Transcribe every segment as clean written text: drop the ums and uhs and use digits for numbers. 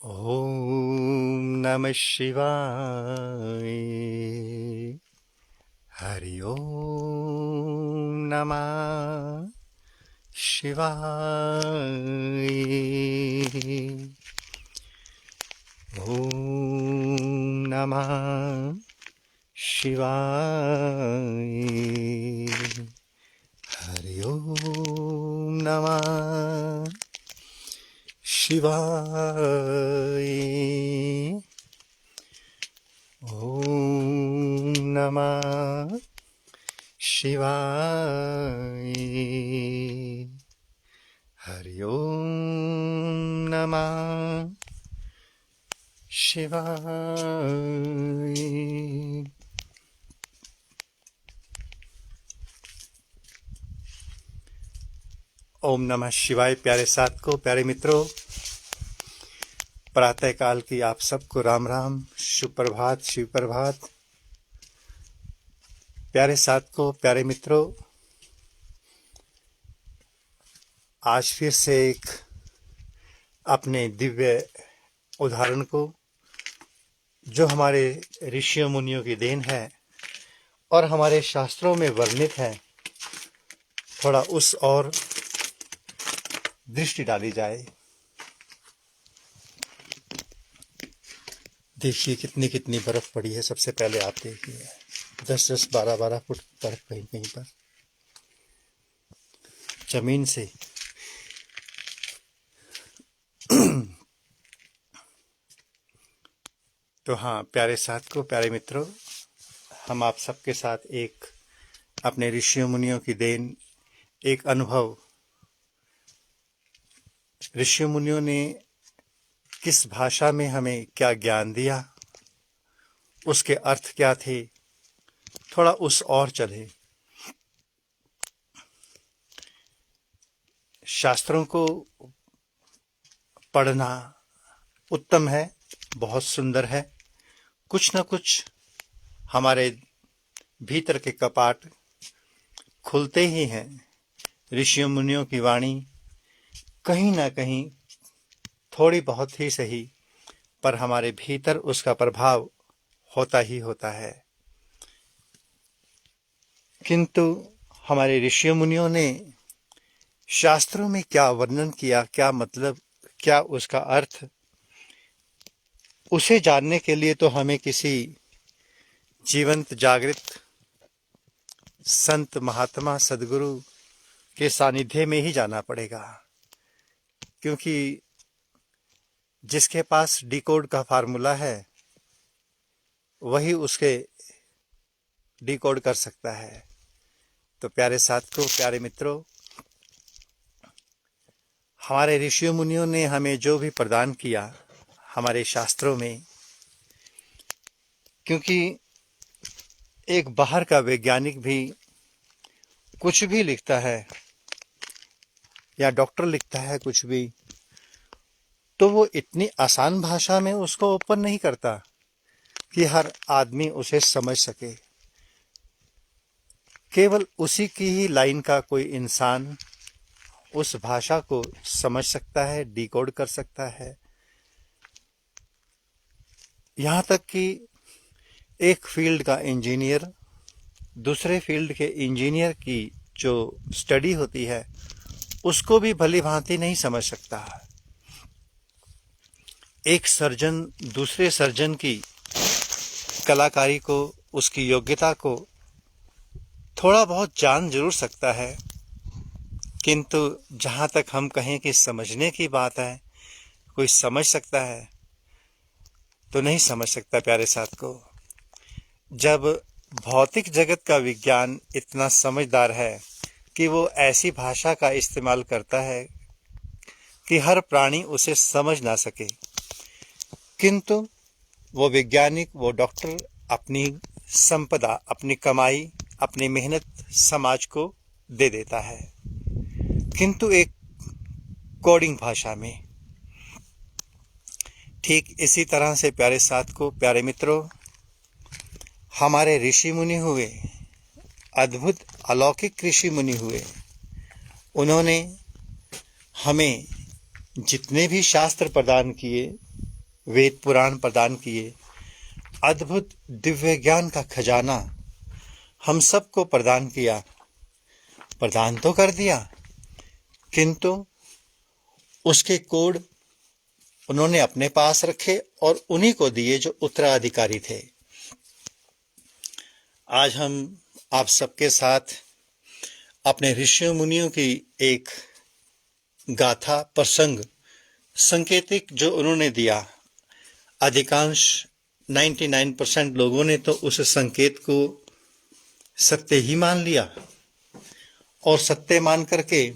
ओम नमः शिवाय। हरि ओम नमः शिवाय। ओम नमः शिवाय। हरि ओम नमः शिवाय। ओम नमः शिवाय। हरि ओम नमः शिवाय। ओम नमः शिवाय। प्यारे साथ को, प्यारे मित्रों, प्रातः काल की आप सबको राम राम, सुप्रभात, शिव प्रभात। प्यारे साथ को, प्यारे मित्रों, आज फिर से एक अपने दिव्य उदाहरण को, जो हमारे ऋषियों मुनियों की देन है और हमारे शास्त्रों में वर्णित है, थोड़ा उस और दृष्टि डाली जाए। देखिए कितनी कितनी बर्फ पड़ी है। सबसे पहले आप देखिए 10-10, 12-12 फुट बर्फ कहीं कहीं पर जमीन से। तो हाँ प्यारे साथ को, प्यारे मित्रों, हम आप सबके साथ एक अपने ऋषियों मुनियों की देन, एक अनुभव, ऋषियों मुनियों ने किस भाषा में हमें क्या ज्ञान दिया, उसके अर्थ क्या थे, थोड़ा उस और चले। शास्त्रों को पढ़ना उत्तम है, बहुत सुंदर है। कुछ न कुछ हमारे भीतर के कपाट खुलते ही हैं। ऋषियों मुनियों की वाणी कहीं ना कहीं, थोड़ी बहुत ही सही, पर हमारे भीतर उसका प्रभाव होता ही होता है। किंतु हमारे ऋषियों मुनियों ने शास्त्रों में क्या वर्णन किया, क्या मतलब, क्या उसका अर्थ, उसे जानने के लिए तो हमें किसी जीवंत जागृत संत, महात्मा, सदगुरु के सानिध्य में ही जाना पड़ेगा। क्योंकि जिसके पास डिकोड का फार्मूला है वही उसके डिकोड कर सकता है। तो प्यारे साथ को, प्यारे मित्रों, हमारे ऋषियों मुनियों ने हमें जो भी प्रदान किया हमारे शास्त्रों में, क्योंकि एक बाहर का वैज्ञानिक भी कुछ भी लिखता है या डॉक्टर लिखता है कुछ भी, तो वो इतनी आसान भाषा में उसको ओपन नहीं करता कि हर आदमी उसे समझ सके। केवल उसी की ही लाइन का कोई इंसान उस भाषा को समझ सकता है, डिकोड कर सकता है। यहाँ तक कि एक फील्ड का इंजीनियर दूसरे फील्ड के इंजीनियर की जो स्टडी होती है उसको भी भली भांति नहीं समझ सकता। एक सर्जन दूसरे सर्जन की कलाकारी को, उसकी योग्यता को थोड़ा बहुत जान जरूर सकता है, किंतु जहाँ तक हम कहें कि समझने की बात है, कोई समझ सकता है तो नहीं समझ सकता। प्यारे साथ को, जब भौतिक जगत का विज्ञान इतना समझदार है कि वो ऐसी भाषा का इस्तेमाल करता है कि हर प्राणी उसे समझ ना सके, किंतु वो वैज्ञानिक, वो डॉक्टर अपनी संपदा, अपनी कमाई, अपनी मेहनत समाज को दे देता है, किंतु एक कोडिंग भाषा में। ठीक इसी तरह से प्यारे साथ को, प्यारे मित्रों, हमारे ऋषि मुनि हुए, अद्भुत अलौकिक ऋषि मुनि हुए। उन्होंने हमें जितने भी शास्त्र प्रदान किए वेद पुराण प्रदान किए, अद्भुत दिव्य ज्ञान का खजाना हम सबको प्रदान किया, प्रदान तो कर दिया, किंतु उसके कोड उन्होंने अपने पास रखे और उन्हीं को दिए जो उत्तराधिकारी थे। आज हम आप सबके साथ अपने ऋषियों मुनियों की एक गाथा, प्रसंग, संकेतिक जो उन्होंने दिया, अधिकांश 99% लोगों ने तो उस संकेत को सत्य ही मान लिया और सत्य मान करके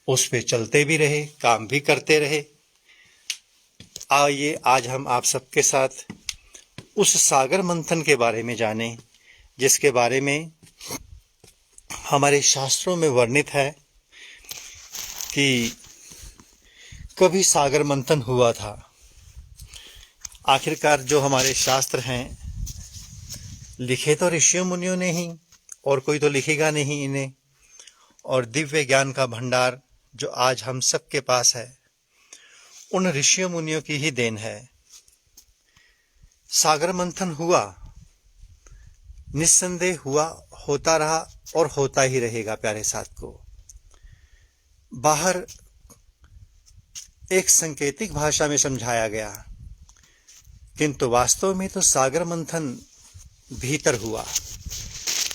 उस पे चलते भी रहे, काम भी करते रहे। आइए आज हम आप सबके साथ उस सागर मंथन के बारे में जानें, जिसके बारे में हमारे शास्त्रों में वर्णित है कि कभी सागर मंथन हुआ था। आखिरकार जो हमारे शास्त्र हैं, लिखे तो ऋषियों मुनियों ने ही, और कोई तो लिखेगा नहीं इन्हें। और दिव्य ज्ञान का भंडार जो आज हम सबके पास है, उन ऋषियों मुनियों की ही देन है। सागर मंथन हुआ, निस्संदेह हुआ, होता रहा और होता ही रहेगा। प्यारे साथ को बाहर एक सांकेतिक भाषा में समझाया गया, किंतु वास्तव में तो सागर मंथन भीतर हुआ,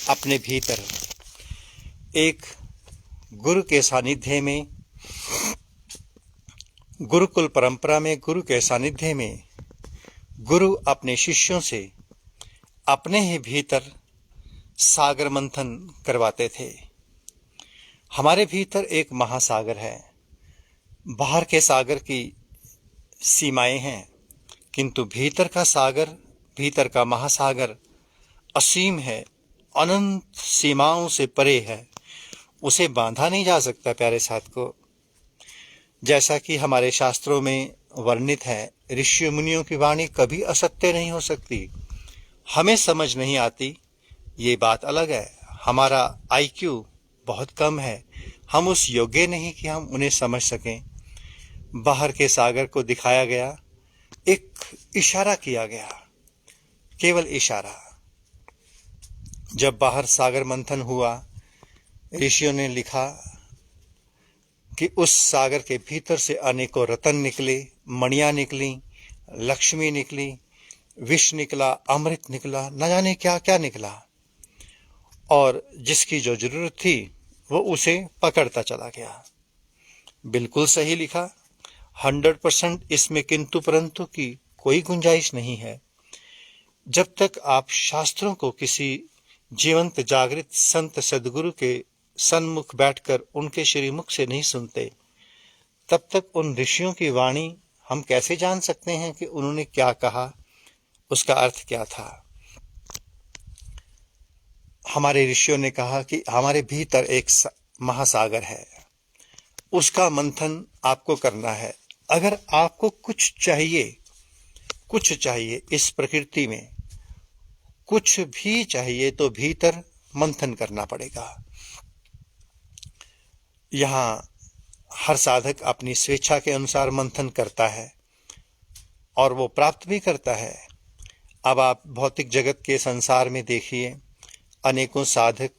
अपने भीतर। एक गुरु के सानिध्य में, गुरुकुल परंपरा में, गुरु के सानिध्य में गुरु अपने शिष्यों से अपने ही भीतर सागर मंथन करवाते थे। हमारे भीतर एक महासागर है, बाहर के सागर की सीमाएं हैं, किंतु भीतर का सागर, भीतर का महासागर असीम है, अनंत सीमाओं से परे है, उसे बांधा नहीं जा सकता। प्यारे साथ को, जैसा कि हमारे शास्त्रों में वर्णित है, ऋषि मुनियों की वाणी कभी असत्य नहीं हो सकती। हमें समझ नहीं आती, ये बात अलग है। हमारा IQ बहुत कम है, हम उस योग्य नहीं कि हम उन्हें समझ सकें। बाहर के सागर को दिखाया गया, एक इशारा किया गया, केवल इशारा। जब बाहर सागर मंथन हुआ, ऋषियों ने लिखा कि उस सागर के भीतर से अनेकों रतन निकले, मणियां निकली, लक्ष्मी निकली, विष निकला, अमृत निकला, न जाने क्या क्या निकला, और जिसकी जो जरूरत थी वो उसे पकड़ता चला गया। बिल्कुल सही लिखा, 100% इसमें किंतु परंतु की कोई गुंजाइश नहीं है। जब तक आप शास्त्रों को किसी जीवंत जागृत संत सदगुरु के सन्मुख बैठकर उनके श्रीमुख से नहीं सुनते, तब तक उन ऋषियों की वाणी हम कैसे जान सकते हैं कि उन्होंने क्या कहा, उसका अर्थ क्या था। हमारे ऋषियों ने कहा कि हमारे भीतर एक महासागर है, उसका मंथन आपको करना है। अगर आपको कुछ चाहिए इस प्रकृति में, कुछ भी चाहिए, तो भीतर मंथन करना पड़ेगा। यहाँ हर साधक अपनी स्वेच्छा के अनुसार मंथन करता है और वो प्राप्त भी करता है। अब आप भौतिक जगत के संसार में देखिए, अनेकों साधक,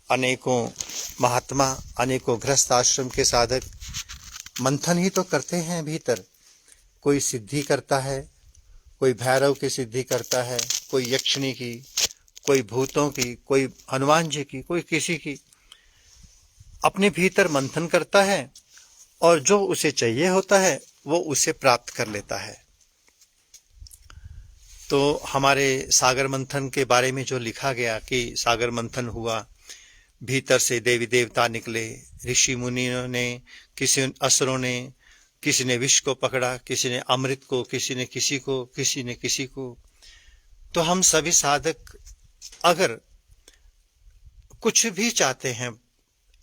अनेकों महात्मा, अनेकों गृहस्थ आश्रम के साधक मंथन ही तो करते हैं भीतर। कोई सिद्धि करता है, कोई भैरव की सिद्धि करता है, कोई यक्षिणी की, कोई भूतों की, कोई हनुमान जी की, कोई किसी की, अपने भीतर मंथन करता है और जो उसे चाहिए होता है वो उसे प्राप्त कर लेता है। तो हमारे सागर मंथन के बारे में जो लिखा गया कि सागर मंथन हुआ, भीतर से देवी देवता निकले, ऋषि मुनियों ने, किसी असुरों ने, किसी ने विष को पकड़ा, किसी ने अमृत को, किसी ने किसी को, किसी ने किसी को। तो हम सभी साधक अगर कुछ भी चाहते हैं,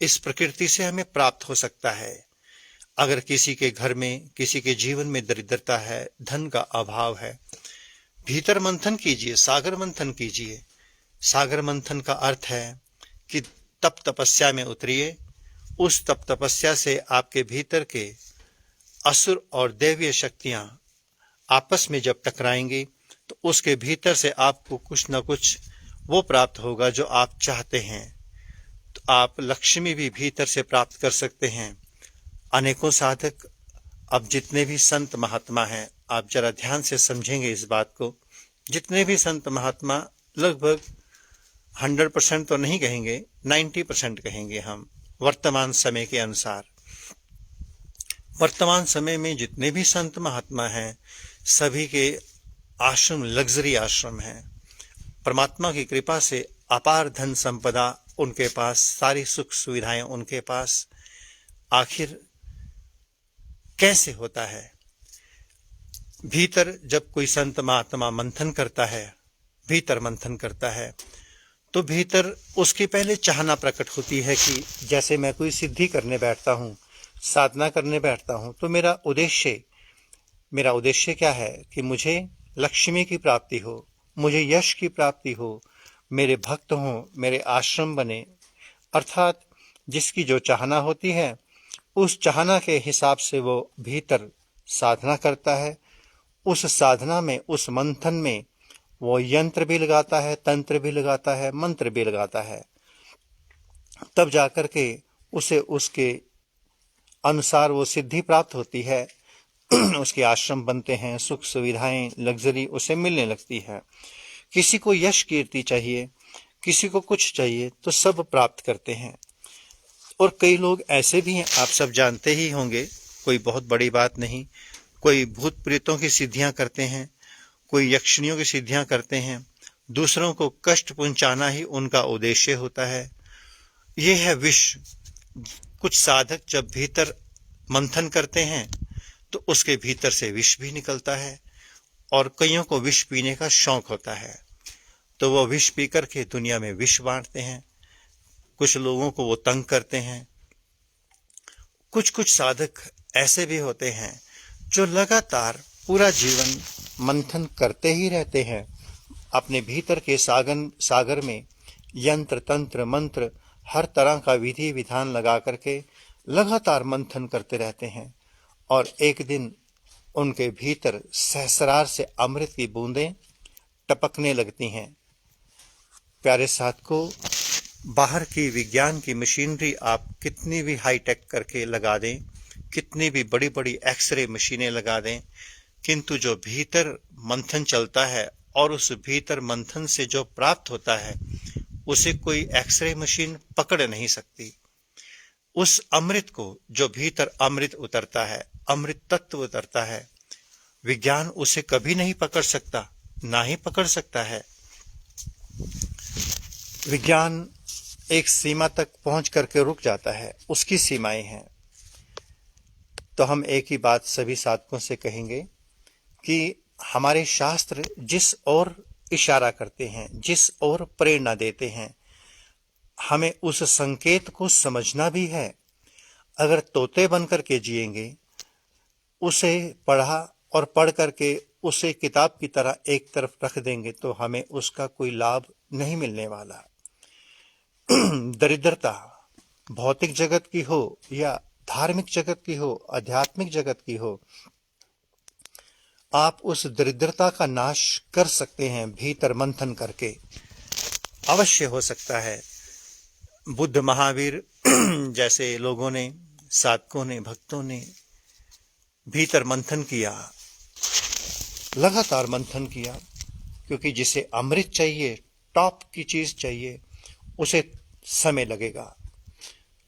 इस प्रकृति से हमें प्राप्त हो सकता है। अगर किसी के घर में, किसी के जीवन में दरिद्रता है, धन का अभाव है, भीतर मंथन कीजिए, सागर मंथन कीजिए। सागर मंथन का अर्थ है कि तप तपस्या में उतरिए, उस तप तपस्या से आपके भीतर के असुर और दैवीय शक्तियां आपस में जब टकराएंगे तो उसके भीतर से आपको कुछ न कुछ वो प्राप्त होगा जो आप चाहते हैं। तो आप लक्ष्मी भी भीतर से प्राप्त कर सकते हैं। अनेकों साधक, अब जितने भी संत महात्मा हैं, आप जरा ध्यान से समझेंगे इस बात को, जितने भी संत महात्मा, लगभग 100% तो नहीं कहेंगे, 90% कहेंगे हम, वर्तमान समय के अनुसार। वर्तमान समय में जितने भी संत महात्मा हैं, सभी के आश्रम लग्जरी आश्रम हैं। परमात्मा की कृपा से अपार धन संपदा उनके पास, सारी सुख सुविधाएं उनके पास। आखिर कैसे होता है? भीतर जब कोई संत महात्मा मंथन करता है, भीतर मंथन करता है, तो भीतर उसकी पहले चाहना प्रकट होती है कि जैसे मैं कोई सिद्धि करने बैठता हूँ, साधना करने बैठता हूँ, तो मेरा उद्देश्य क्या है कि मुझे लक्ष्मी की प्राप्ति हो, मुझे यश की प्राप्ति हो, मेरे भक्त हों, मेरे आश्रम बने। अर्थात जिसकी जो चाहना होती है, उस चाहना के हिसाब से वो भीतर साधना करता है। उस साधना में, उस मंथन में वो यंत्र भी लगाता है, तंत्र भी लगाता है, मंत्र भी लगाता है। तब जाकर के उसे उसके अनुसार वो सिद्धि प्राप्त होती है। उसके आश्रम बनते हैं, सुख सुविधाएं, लग्जरी उसे मिलने लगती है। किसी को यश कीर्ति चाहिए, किसी को कुछ चाहिए, तो सब प्राप्त करते हैं। और कई लोग ऐसे भी हैं, आप सब जानते ही होंगे, कोई बहुत बड़ी बात नहीं। कोई भूत प्रेतों की सिद्धियां करते हैं, कोई यक्षिणियों की सिद्धियां करते हैं। दूसरों को कष्ट पहुंचाना ही उनका उद्देश्य होता है। ये है विष। कुछ साधक जब भीतर मंथन करते हैं तो उसके भीतर से विष भी निकलता है, और कईयों को विष पीने का शौक होता है, तो वो विष पी करके दुनिया में विष बांटते हैं। कुछ लोगों को वो तंग करते हैं। कुछ साधक ऐसे भी होते हैं जो लगातार पूरा जीवन मंथन करते ही रहते हैं। अपने भीतर के सागर में यंत्र, तंत्र, मंत्र, हर तरह का विधि विधान लगा करके लगातार मंथन करते रहते हैं, और एक दिन उनके भीतर सहस्रार से अमृत की बूंदें टपकने लगती हैं। प्यारे साधकों, बाहर की विज्ञान की मशीनरी आप कितनी भी हाईटेक करके लगा दें, कितनी भी बड़ी बड़ी एक्सरे मशीनें लगा दें, किंतु जो भीतर मंथन चलता है और उस भीतर मंथन से जो प्राप्त होता है, उसे कोई एक्सरे मशीन पकड़ नहीं सकती। उस अमृत को, जो भीतर अमृत उतरता है, अमृत तत्व उतरता है, विज्ञान उसे कभी नहीं पकड़ सकता, ना ही पकड़ सकता है। विज्ञान एक सीमा तक पहुंच करके रुक जाता है, उसकी सीमाएं हैं। तो हम एक ही बात सभी साधकों से कहेंगे कि हमारे शास्त्र जिस ओर इशारा करते हैं, जिस ओर प्रेरणा देते हैं, हमें उस संकेत को समझना भी है। अगर तोते बन करके जिएंगे, उसे पढ़ा और पढ़ करके उसे किताब की तरह एक तरफ रख देंगे, तो हमें उसका कोई लाभ नहीं मिलने वाला। दरिद्रता भौतिक जगत की हो या धार्मिक जगत की हो, आध्यात्मिक जगत की हो, आप उस दरिद्रता का नाश कर सकते हैं भीतर मंथन करके। अवश्य हो सकता है। बुद्ध, महावीर जैसे लोगों ने, साधकों ने, भक्तों ने भीतर मंथन किया, लगातार मंथन किया, क्योंकि जिसे अमृत चाहिए, टॉप की चीज चाहिए, उसे समय लगेगा।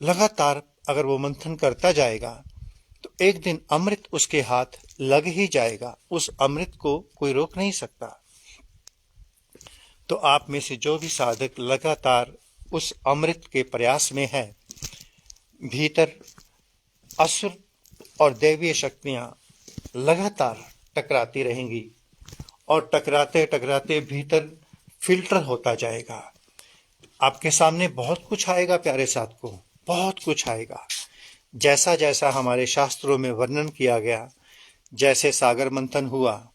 लगातार अगर वो मंथन करता जाएगा तो एक दिन अमृत उसके हाथ लग ही जाएगा। उस अमृत को कोई रोक नहीं सकता। तो आप में से जो भी साधक लगातार उस अमृत के प्रयास में है, भीतर असुर और दैवीय शक्तियां लगातार टकराती रहेंगी, और टकराते टकराते भीतर फिल्टर होता जाएगा। आपके सामने बहुत कुछ आएगा प्यारे साधकों, बहुत कुछ आएगा। जैसा जैसा हमारे शास्त्रों में वर्णन किया गया, जैसे सागर मंथन हुआ,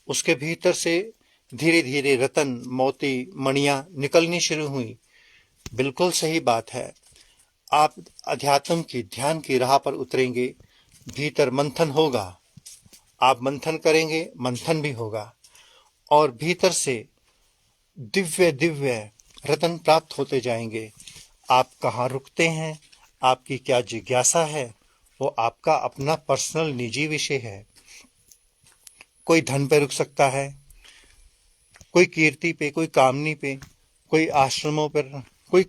उसके भीतर से धीरे धीरे रतन, मोती, मणियां निकलनी शुरू हुई। बिल्कुल सही बात है। आप अध्यात्म की, ध्यान की राह पर उतरेंगे, भीतर मंथन होगा, आप मंथन करेंगे, मंथन भी होगा और भीतर से दिव्य दिव्य रत्न प्राप्त होते जाएंगे। आप कहाँ रुकते हैं, आपकी क्या जिज्ञासा है, वो आपका अपना पर्सनल निजी विषय है। कोई धन पे रुक सकता है, कोई कीर्ति पे, कोई कामनी पे, कोई आश्रमों पर, कोई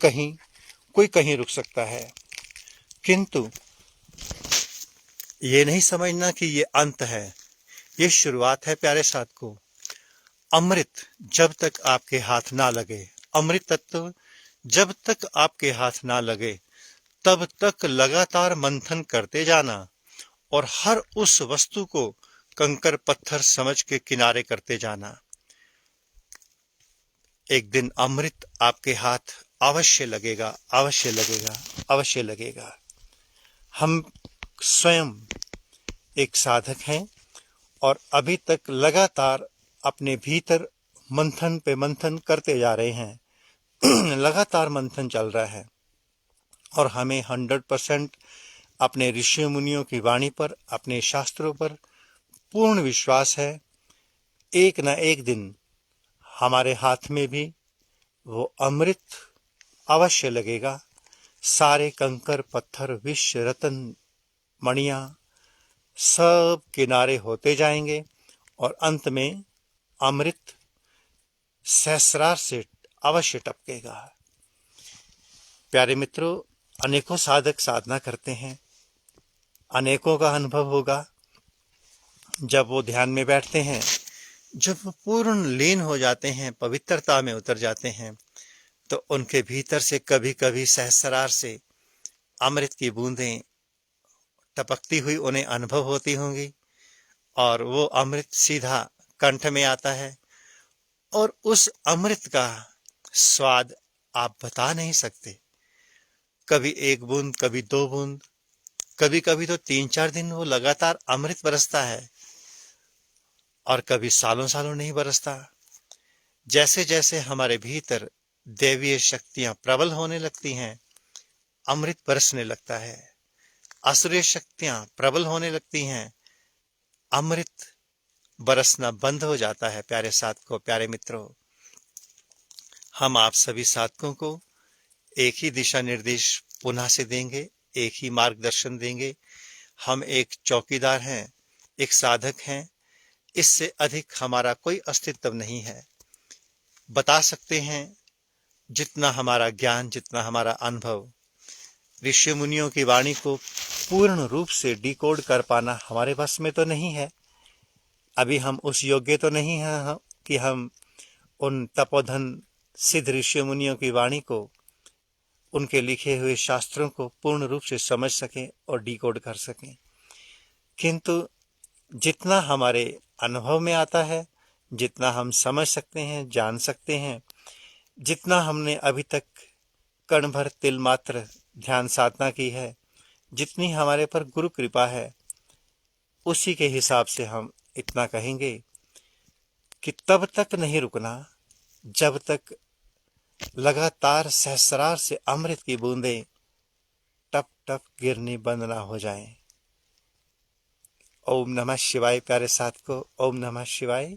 कहीं रुक सकता है। किंतु ये नहीं समझना कि ये अंत है, ये शुरुआत है प्यारे साधकों। अमृत जब तक आपके हाथ ना लगे, अमृत तत्व जब तक आपके हाथ ना लगे, तब तक लगातार मंथन करते जाना और हर उस वस्तु को कंकर पत्थर समझ के किनारे करते जाना। एक दिन अमृत आपके हाथ अवश्य लगेगा, अवश्य लगेगा, अवश्य लगेगा। हम स्वयं एक साधक हैं और अभी तक लगातार अपने भीतर मंथन पे मंथन करते जा रहे हैं। लगातार मंथन चल रहा है और हमें 100% अपने ऋषि मुनियों की वाणी पर, अपने शास्त्रों पर पूर्ण विश्वास है। एक न एक दिन हमारे हाथ में भी वो अमृत अवश्य लगेगा। सारे कंकर पत्थर, विष, रतन, मणियां सब किनारे होते जाएंगे और अंत में अमृत सहस्रार से अवश्य टपकेगा। प्यारे मित्रों, अनेकों साधक साधना करते हैं, अनेकों का अनुभव होगा। जब वो ध्यान में बैठते हैं, जब वो पूर्ण लीन हो जाते हैं, पवित्रता में उतर जाते हैं, तो उनके भीतर से कभी कभी सहस्रार से अमृत की बूंदें टपकती हुई उन्हें अनुभव होती होंगी और वो अमृत सीधा कंठ में आता है और उस अमृत का स्वाद आप बता नहीं सकते। कभी एक बूंद, कभी 2 बूंद, कभी कभी तो 3-4 दिन वो लगातार अमृत बरसता है और कभी सालों सालों नहीं बरसता। जैसे जैसे हमारे भीतर दैवीय शक्तियां प्रबल होने लगती हैं, अमृत बरसने लगता है। असुरी शक्तियां प्रबल होने लगती हैं, अमृत बरसना बंद हो जाता है। प्यारे साधकों, प्यारे मित्रों, हम आप सभी साधकों को एक ही दिशा निर्देश पुनः से देंगे, एक ही मार्गदर्शन देंगे। हम एक चौकीदार हैं, एक साधक हैं, इससे अधिक हमारा कोई अस्तित्व नहीं है। बता सकते हैं जितना हमारा ज्ञान, जितना हमारा अनुभव। ऋषि मुनियों की वाणी को पूर्ण रूप से डिकोड कर पाना हमारे बस में तो नहीं है। अभी हम उस योग्य तो नहीं हैं कि हम उन तपोधन सिद्ध ऋषि मुनियों की वाणी को, उनके लिखे हुए शास्त्रों को पूर्ण रूप से समझ सकें और डिकोड कर सकें। किंतु जितना हमारे अनुभव में आता है, जितना हम समझ सकते हैं, जान सकते हैं, जितना हमने अभी तक कण भर तिल मात्र ध्यान साधना की है, जितनी हमारे पर गुरु कृपा है, उसी के हिसाब से हम इतना कहेंगे कि तब तक नहीं रुकना जब तक लगातार सहस्रार से अमृत की बूंदें टप टप गिरनी बंद ना हो जाएं। ओम नमः शिवाय। प्यारे साधकों, ओम नमः शिवाय।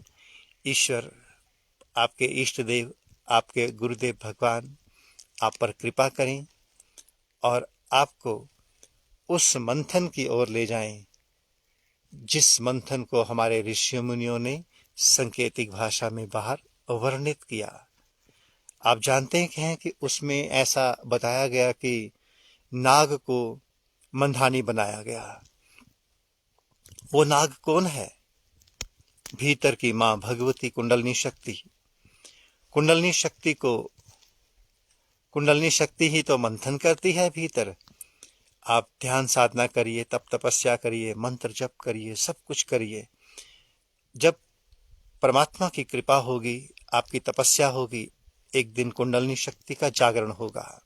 ईश्वर, आपके इष्ट देव, आपके गुरुदेव भगवान आप पर कृपा करें और आपको उस मंथन की ओर ले जाएं जिस मंथन को हमारे ऋषि मुनियों ने सांकेतिक भाषा में बाहर वर्णित किया। आप जानते हैं कि उसमें ऐसा बताया गया कि नाग को मंधानी बनाया गया। वो नाग कौन है? भीतर की मां भगवती कुंडलनी शक्ति। कुंडलनी शक्ति ही तो मंथन करती है भीतर। आप ध्यान साधना करिए, तप तपस्या करिए, मंत्र जप करिए, सब कुछ करिए। जब परमात्मा की कृपा होगी, आपकी तपस्या होगी, एक दिन कुंडलनी शक्ति का जागरण होगा।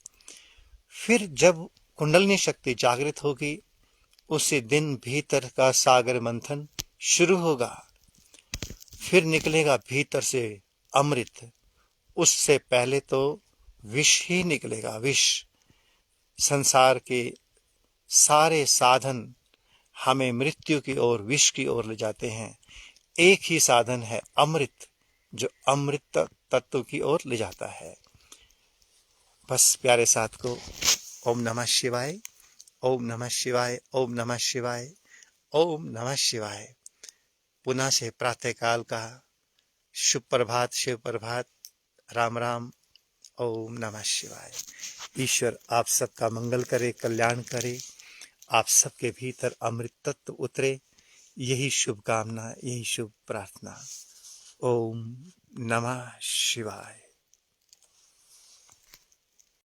फिर जब कुंडलनी शक्ति जागृत होगी, उसी दिन भीतर का सागर मंथन शुरू होगा। फिर निकलेगा भीतर से अमृत। उससे पहले तो विष ही निकलेगा, विष। संसार के सारे साधन हमें मृत्यु की ओर, विष की ओर ले जाते हैं। एक ही साधन है अमृत, जो अमृत तत्व की ओर ले जाता है। बस प्यारे साथ को ओम नमः शिवाय, ओम नमः शिवाय, ओम नमः शिवाय, ओम नमः शिवाय। पुनः से प्रातःकाल का शुभ प्रभात, शिव प्रभात, राम राम, ओम नमः शिवाय। ईश्वर आप सबका मंगल करे, कल्याण करे, आप सबके भीतर अमृत तत्व उतरे, यही शुभकामना, यही शुभ प्रार्थना। ओम नमः शिवाय।